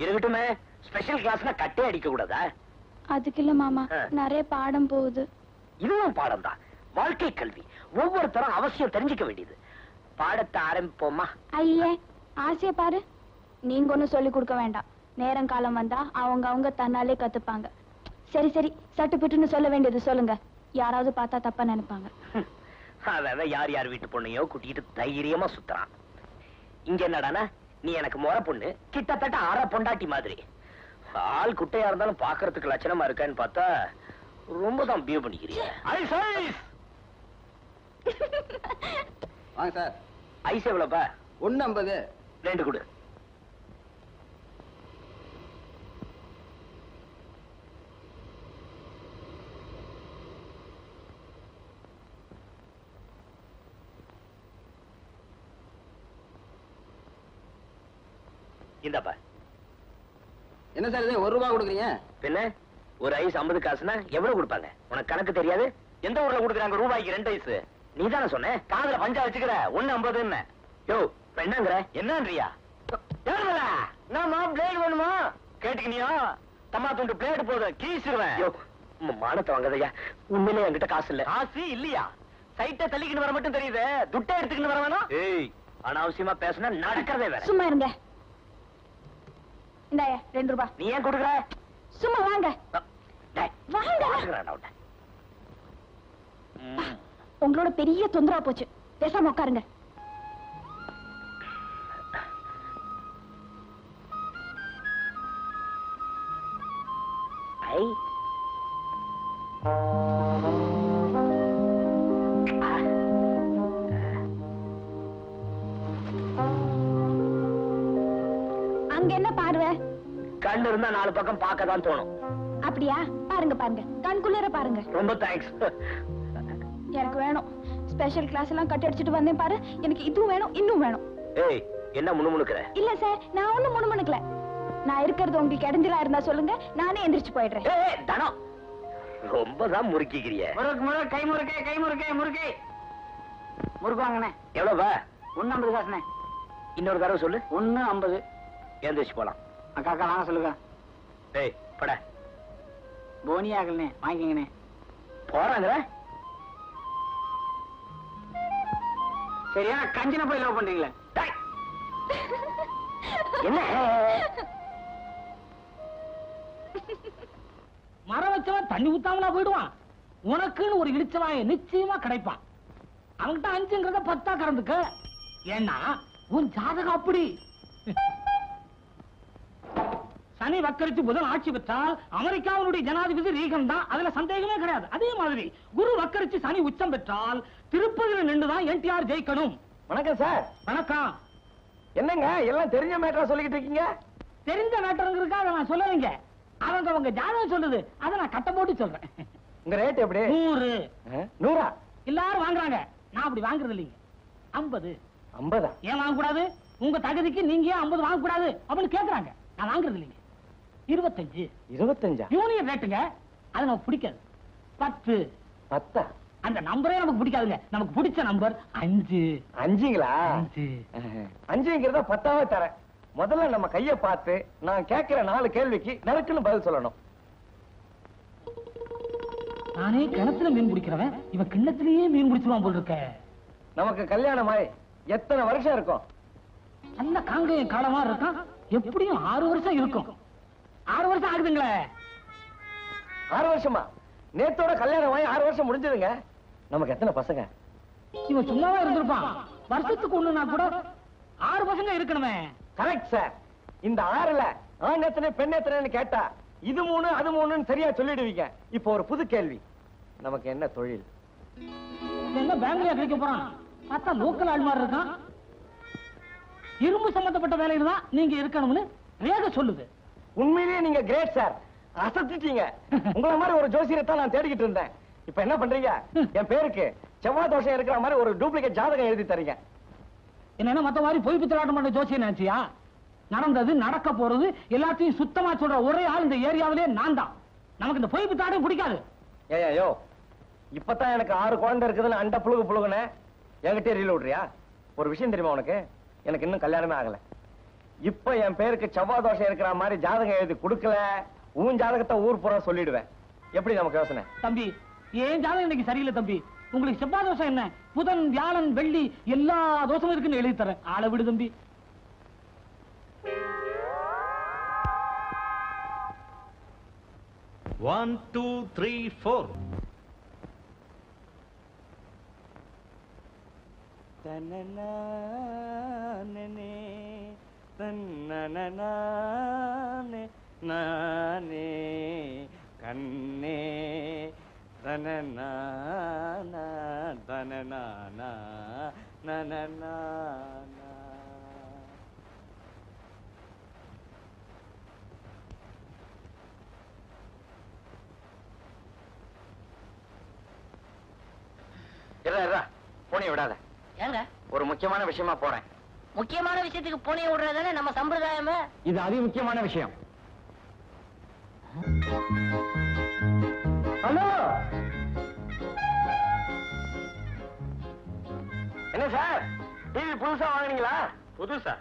இருக்கட்டுமே, ஸ்பெஷல் கிளாஸ்னா கட்டே அடிக்க கூடாதா? அதுக்கு இல்ல மாமா, நிறைய பாடம் போகுது. இதுவும் பாடம் தான், வாழ்க்கை கல்வி. ஒவ்வொருத்தரும் அவசியம் தெரிஞ்சுக்க வேண்டியது. பாடத்தை ஆரம்பிப்போமா? ஐயே, ஆசைய பாரு. நீங்க ஒண்ணும் சொல்லி கொடுக்க வேண்டாம். நேரம் காலம் வந்தா அவங்க தன்னாலே கத்துப்பாங்க. சரி சரி, சட்டு பிட்டுன்னு சொல்ல வேண்டியது சொல்லுங்க. யாராவது பார்த்தா தப்பா நினைப்பாங்க. அவன் யார் யார் வீட்டு பொண்ணையோ கூட்டிட்டு தைரியமா சுத்துறான். இங்க என்னடானா, நீ எனக்கு முறை பொண்ணு, கிட்டத்தட்ட அரை பொண்டாட்டி மாதிரி. ஆள் குட்டையா இருந்தாலும் பாக்குறதுக்கு லட்சணமா இருக்கான்னு பார்த்தா ரொம்ப தான் பியூ பண்ணிக்கிறீங்க. வாங்க சார். ஐஸ் எவ்வளவுப்பா? 1.50. 2 கொடு. இந்தப்பா. என்ன சார் இது 1 ரூபாய் கொடுக்குறீங்க? பின்ன ஒரு ஐஸ் 50 காசுனா எவ்வளவு கொடுப்பாங்க? உனக்கு கணக்கு தெரியாது? எந்த ஊர்ல கொடுக்குறாங்க ரூபாய்க்கு 2 ஐஸ்? நீ தானே சொன்ன, காதுல பஞ்சா வச்சுக்கிற 1.50. யோ என்னங்கிற? என்னன்றியா? நாம பிளேட் வேணுமா கேட்டுக்கினியா? தம்மா துண்டு பிளேட் போதும், கீசிடுவேன். யோ மானத்தை வாங்கதையா, உண்மையிலே என்கிட்ட காசு இல்ல. காசு இல்லையா? சைட்டை தள்ளிக்கிட்டு வர மட்டும் தெரியுது, துட்டை எடுத்துக்கிட்டு வர வேணும். ஏய், அனாவசியமா பேசினா நடக்கிறதே வேற. சும்மா இருங்க. இந்தாயா 2 ரூபாய். நீ ஏன் கொடுக்குற? சும்மா வாங்க வாங்க. உங்களோட பெரிய தொந்தரவு போச்சு, பேசாம உட்காருங்க. அங்க என்ன பார்வை? கண்ணு இருந்தா 4 பக்கம் பார்க்க தான் தோணும். அப்படியா? பாருங்க பாருங்க, கண்குள்ளர பாருங்க. ரொம்ப தேங்க்ஸ். எனக்கு வேணும். ஸ்பெஷல் கிளாஸ் எல்லாம் கட் அடிச்சிட்டு வந்தேன் பாரு, எனக்கு இதுவும் வேணும், இன்னும் வேணும். ஏய், என்ன முணுமுணுக்குற? இல்ல சார், நான் ஒண்ணும் முணுமுணுக்கல. நான் இருக்கிறது உங்களுக்கு இடைஞ்சலா இருந்தா சொல்லுங்க, நானே எந்திரிச்சு போயிடுறேன். ஏய் தனம், ரொம்ப தான் முறுக்கிக்கிறிய. முறுக்கு கை முறுக்கை முறுக்கு வாங்கண்ணே. எவ்வளவுப்பா? 1.50 காசுண்ணே. இன்னொரு தடவை சொல்லு. 1.50. எந்திரிச்சு போலாம். அக்கா வாங்க சொல்லுங்க. ஏய் பட போனி ஆகலண்ணே, வாங்கிக்கங்கண்ணே. போறாங்க. சரியா கஞ்சின போய் லவ் பண்றீங்களே. என்ன மரம் வச்சவன் தண்ணி ஊத்தாமலா போயிடுவான். உனக்குன்னு ஒரு இழிச்சவாய நிச்சயமா கிடைப்பான். அவன்கிட்ட 5ங்கிறத 10ஆ கறந்துக்க. ஏன்னா உன் ஜாதகம் அப்படி. சனி வக்கரித்து புதன் ஆட்சி பெற்றால் அமெரிக்காவுடைய ஜனாதிபதி ரீகன் தான், அதுல சந்தேகமே கிடையாது. அதே மாதிரி குரு வக்கரிச்சு சனி உச்சம் பெற்றால் திருப்பதியில் நின்றுதான் என்டிஆர் ஜெயிக்கணும். வணக்கம் சார். வணக்கம். என்னங்க எல்லாம் தெரிஞ்ச மேட்டரா சொல்லிக்கிட்டு இருக்கீங்க? தெரிஞ்ச மேட்டருங்க அதை நான் சொல்லலைங்க. அவங்க ஜாதகம் சொல்லுது, அதை நான் கட்ட போட்டு சொல்றேன். உங்க ரேட் எப்படி? 100. 100? எல்லாரும் வாங்குறாங்க, நான் அப்படி வாங்குறது இல்லைங்க. 50. 50? ஏன் வாங்க கூடாது? உங்க தகுதிக்கு நீங்க ஏன் 50 வாங்க கூடாது அப்படின்னு கேக்குறாங்க. நான் வாங்குறது இல்லைங்க. 25. 25? யூனியன் ரேட்டுங்க, அது நமக்கு பிடிக்காது. 10. 10? அந்த நம்பரே நமக்கு பிடிக்காதுங்க. நமக்கு பிடிச்ச நம்பர் 5. 5ங்களா? 5. 5ங்கிறத 10ஆவே தரேன். முதல்ல நம்ம கைய பார்த்து நான் கேட்கிற 4 கேள்விக்கு நறுக்குன்னு பதில் சொல்லணும். நானே கிணத்துல மீன் பிடிக்கிறவன், இவன் கிண்ணத்திலேயே மீன் பிடிச்சிருவான் போல இருக்க. நமக்கு கல்யாணமாய் எத்தனை வருஷம் இருக்கும்? நல்ல காங்கையும் காலமா இருக்கான். எப்படியும் 6 வருஷம் இருக்கும். 6 வருஷம் ஆகுதுங்களே. 6 வருஷமா? நேத்தோட கல்யாணமாய் 6 வருஷம் முடிஞ்சதுங்க. நமக்கு எத்தனை பசங்க? இவன் சும்மாவா இருந்திருப்பான். வருஷத்துக்கு ஒண்ணுனா கூட 6 பசங்க இருக்கணுமே. Correct sir. இந்த 6ல ஆண் எத்தனை பெண் எத்தனைன்னு கேட்டா இது 3 அது 3ன்னு சரியா சொல்லிடுவீங்க. இப்போ ஒரு புது கேள்வி, நமக்கு என்ன தொழில்? என்ன பேங்க்லயா கிடைக்க போறான்? பார்த்தா லோக்கல் ஆள் மாதிரி இருக்கான். இரும்பு சம்பந்தப்பட்ட வேலையில தான் நீங்க இருக்கணும்னு ரேக சொல்லுது. உண்மையிலேயே நீங்க கிரேட் சார், அசத்திட்டீங்க. உங்களை மாதிரி ஒரு ஜோசியரை நான் தேடிக்கிட்டு இருந்தேன். இப்ப என்ன பண்றீங்க? என் பேருக்கு செவ்வாய் தோஷம் இருக்கிற மாதிரி ஒரு டூப்ளிகேட் ஜாதகம் எழுதி தரீங்க. என்ன மத்த மாதிரி பொய் பித்தலாட்டம் பண்ண ஜோசியம் நினைச்சியா? நடந்தது நடக்க போறது எல்லாத்தையும் சுத்தமா சொல்ற ஒரே ஆள் இந்த ஏரியாவிலே நான் தான். நமக்கு இந்த பொய் பித்தாட்டம் பிடிக்காது. ஏயோ இப்பதான் எனக்கு 6 குழந்தை இருக்குதுன்னு அண்ட புழுகுன என்கிட்ட ரீல் விடுறியா? ஒரு விஷயம் தெரியுமா உனக்கு? எனக்கு இன்னும் கல்யாணமே ஆகல. இப்ப என் பேருக்கு செவ்வாய் தோஷம் இருக்கிற மாதிரி ஜாதகம் எழுதி கொடுக்கல, உன் ஜாதகத்தை ஊர் பூரா சொல்லிடுவேன். எப்படி நமக்கு யோசனை? தம்பி, ஏன் ஜாதகம் இன்னைக்கு சரியில்லை தம்பி. உங்களுக்கு செவ்வாய் தோஷம் என்ன, புதன் வியாழன் வெள்ளி எல்லா தோஷமும் இருக்குன்னு எழுதி தரேன். ஆளை விடு தம்பி. One, two, three, four. கண்ணே தனனா தனனா நனனா. போனே விடாத. ஏங்க ஒரு முக்கியமான விஷயமா போறேன். முக்கியமான விஷயத்துக்கு போனே விடுறதானே நம்ம சம்பிரதாயமே. இது அதி முக்கியமான விஷயம். ஹலோ, என்ன சார், டிவி புதுசா வாங்குனீங்களா? புதுசா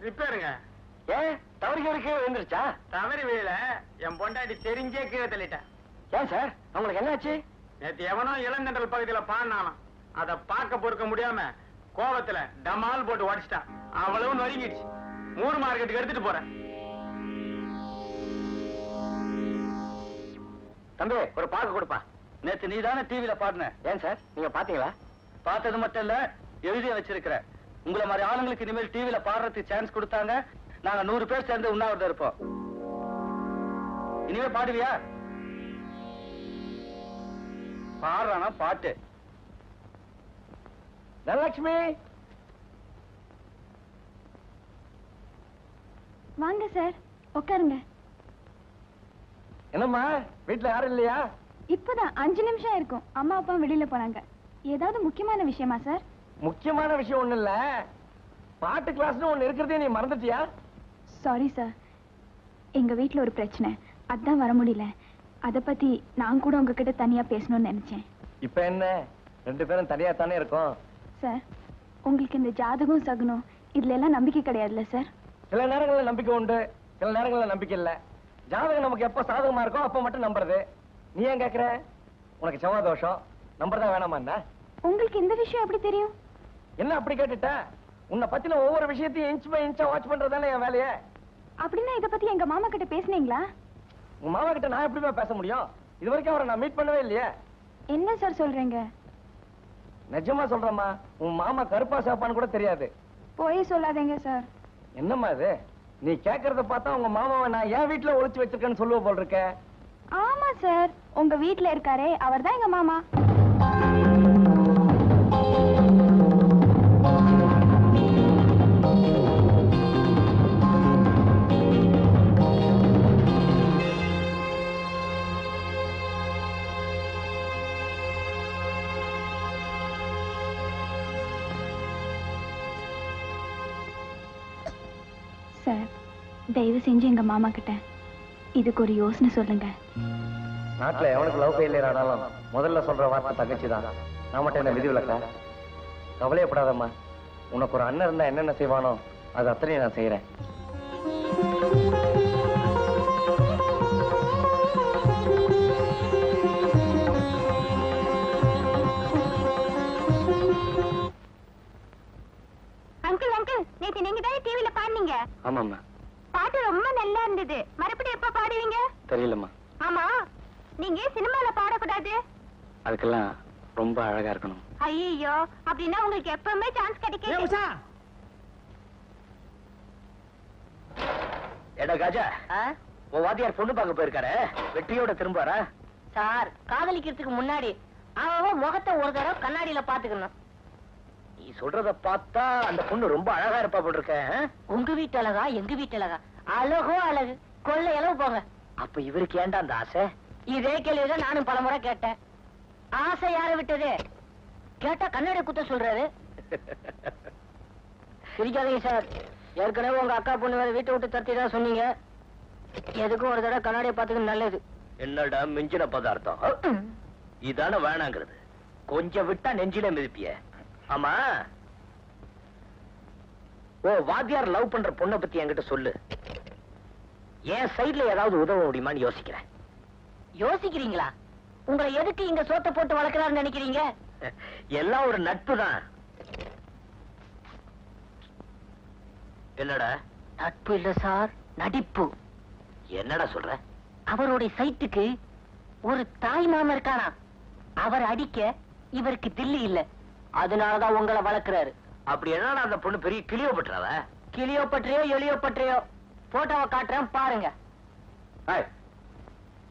ரிப்பேருங்க. ஏன் தவறு கீழே விழுந்துருச்சா? தவறி வீழ என் பொண்டாட்டி தெரிஞ்சே கீழே தள்ளிட்டேன். ஏன் சார், உங்களுக்கு என்னாச்சு? நேத்து எவனோ இளந்தண்டல் பகுதியில பாடினானாம். அத பார்க்க பொறுக்க முடியாம கோவத்துல டமால் போட்டு உடைச்சிட்டான். அவ்வளவு நொறுங்கிடுச்சு. மூர் மார்க்கெட்டுக்கு எடுத்துட்டு போறேன். தம்பி, ஒரு பாக்கு கொடுப்பா. நேத்து நீ தானே டிவில பாடின. ஏன் சார், நீங்க பாத்தீங்களா? பார்த்தது மட்டும் இல்ல, எழுதி வச்சிருக்கிற. உங்களை மாதிரி ஆளுங்களுக்கு இனிமேல் டிவில பாடுறதுக்கு சான்ஸ் கொடுத்தாங்க, நாங்க 100 பேர் சேர்ந்து உண்ணாவிரதம் இருப்போம். இனிமே பாடுவியா? பாடுறானா பாட்டு. தனலட்சுமி, வாங்க சார், உட்காருங்க. என்னம்மா வீட்டுல யாரும் இல்லையா? இப்பதான் 5 நிமிஷம் இருக்கும். அம்மா அப்பா வெளியில போனாங்க. ஏதாவது முக்கியமான விஷயமா சார்? முக்கியமான விஷயம் ஒண்ணு இல்ல, பாட்டு கிளாஸ்னு ஒண்ணு இருக்கிறதே நீ மறந்துட்டியா? சாரி சார், எங்க வீட்ல ஒரு பிரச்சனை, அதான் வர முடியல. அத பத்தி நான் கூட உங்ககிட்ட தனியா பேசணும்னு நினைச்சேன். இப்ப என்ன, 2 பேரும் தனியா தானே இருக்கோம். சார், உங்களுக்கு இந்த ஜாதகம் சகுனம் இதுல எல்லாம் நம்பிக்கை கிடையாதுல்ல சார்? சில நேரங்கள்ல நம்பிக்கை உண்டு, சில நேரங்கள்ல நம்பிக்கை இல்ல. ஜாதகம் நமக்கு எப்ப சாதகமா இருக்கோ அப்ப மட்டும் நம்புறது. நீ ஏன் கேக்குற? உனக்கு செவ்வாய் தோஷம், நம்புறதா வேணாமா? என்ன உங்களுக்கு இந்த விஷயம் எப்படி தெரியும்? என்ன அப்படி கேட்டுட்ட? உன்னை பத்தின ஒவ்வொரு விஷயத்தையும் இன்ச் பை இன்ச்சா வாட்ச் பண்றதானே என் வேலையே. அப்படின்னா இத பத்தி எங்க மாமா கிட்ட பேசுனீங்களா? உங்க மாமா கிட்ட நான் எப்படிமா பேச முடியும்? இது வரைக்கும் அவரை நான் மீட் பண்ணவே இல்லையே. என்ன சார் சொல்றீங்க? நிஜமா சொல்றேம்மா, உன் மாமா கருப்பா சேப்பான்னு கூட தெரியாது. போய் சொல்லாதீங்க சார். என்னம்மா இது, நீ கேக்குறத பார்த்தா உங்க மாமாவை நான் என் வீட்டுல ஒளிச்சு வச்சிருக்கேன்னு சொல்லுவ போல் இருக்க. ஆமா சார், உங்க வீட்ல இருக்காரே அவர்தான் எங்க மாமா. சார், தயவு செஞ்சு எங்க மாமா கிட்ட இதுக்கு ஒரு யோசனை சொல்லுங்க. நாட்டுல எவனுக்கு லவ் ஃபெயிலியர் ஆனாலும் முதல்ல சொல்ற வார்த்தை தங்கச்சி தான். நான் மட்டும் என்ன விதி விலக்கா? கவலையப்படாதம்மா, உனக்கு ஒரு அண்ணன் இருந்தா என்னென்ன செய்வானோ அது அத்தனையும் நான் செய்யறேன். அங்கிள் அங்கிள், நேத்து நீங்க தான் டிவில பாடுனீங்க. ஆமாம்மா. பாட்டு ரொம்ப நல்லா இருந்தது. மறுபடியும் எப்ப பாடுவீங்க? தெரியலம்மா. ஆமா, நீங்க சினிமால பாடக்கூடாது. அதுக்கெல்லாம் ரொம்ப அழகா இருக்கணும். ஐயோ, அப்படின்னா உங்களுக்கு எப்பவுமே சான்ஸ் கிடைக்கும். எடா காஜா, உன் வாத்தியார் பொண்ணு பார்க்க போயிருக்காரு, வெற்றியோட திரும்பாரா? சார், காதலிக்கிறதுக்கு முன்னாடி அவன் முகத்தை ஒரு தடவை கண்ணாடியில பாத்துக்கணும். நீ சொல்றத பார்த்தா அந்த பொண்ணு ரொம்ப அழகா இருப்பா போல் இருக்க. உங்க வீட்டு அழகா, எங்க வீட்டு அழகா? அழகோ அழகு, கொள்ளை அளவு போங்க. அப்ப இவருக்கு ஏன்டா அந்த ஆசை? இதே கேள்விதான் நானும் பலமுறை கேட்டேன். ஆசை யார விட்டது? கேட்டா கண்ணாடி குத்த சொல்றாரு. சிரிக்காதீங்க சார், ஏற்கனவே உங்க அக்கா பொண்ணு வேற வீட்டை விட்டு தத்தி தான் சொன்னீங்க. எதுக்கும் ஒரு தடவை கண்ணாடியை பார்த்துக்க நல்லது. என்னடா மிஞ்சின பதார்த்தம், இதான வேணாங்கிறது. கொஞ்சம் விட்டா நெஞ்சில மிதிப்பிய. ஆமா, ஓ வாத்தியார் லவ் பண்ற பொண்ணை பத்தி என்கிட்ட சொல்லு. என் சைடுல ஏதாவது உதவ முடியுமான்னு யோசிக்கிறேன். யோசிக்கிறீங்களா? உங்களை எதுக்கு இங்க சோத்த போட்டு வளர்க்கறாருன்னு நினைக்கிறீங்க? எல்லாம் ஒரு நட்பு தான். என்னடா? நட்பு இல்ல சார், நடிப்பு. என்னடா சொல்ற? அவருடைய சைட்டுக்கு ஒரு தாய் மாமன் இருக்கானா, அவர் அடிக்க இவருக்கு தில்லி இல்ல, அதனாலதான் உங்களை வளர்க்கிறாரு. அப்படி என்னடா அந்த பொண்ணு பெரிய கிளியோபட்ராவ? கிளியோபட்ரையோ எலியோபட்ரையோ போட்டோவை காட்டுறேன் பாருங்க.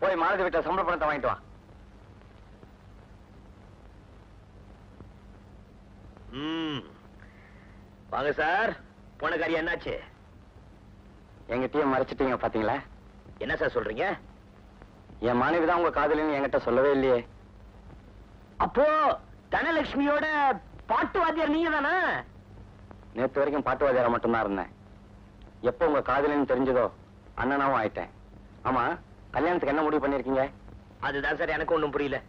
போய் மாலதி விட்ட சம்பள பணத்தை வாங்கிட்டு வா. வாங்க சார். போன காரியம் என்னாச்சு? எங்கிட்டயே மறைச்சிட்டீங்க பாத்தீங்களா? என்ன சார் சொல்றீங்க? என் மனைவி தான் உங்க காதலின்னு என்கிட்ட சொல்லவே இல்லையே. அப்போ தனலட்சுமியோட பாட்டு வாத்தியார் நீங்க தானே? நேத்து வரைக்கும் பாட்டு வாத்தியாரா மட்டும்தான் இருந்தேன். எப்போ உங்க காதலின்னு தெரிஞ்சதோ அண்ணனாவும் ஆயிட்டேன். ஆமா, கல்யாணத்துக்கு என்ன முடிவு பண்ணிருக்கீங்க? அதுதான் சார் எனக்கு ஒண்ணும் புரியல.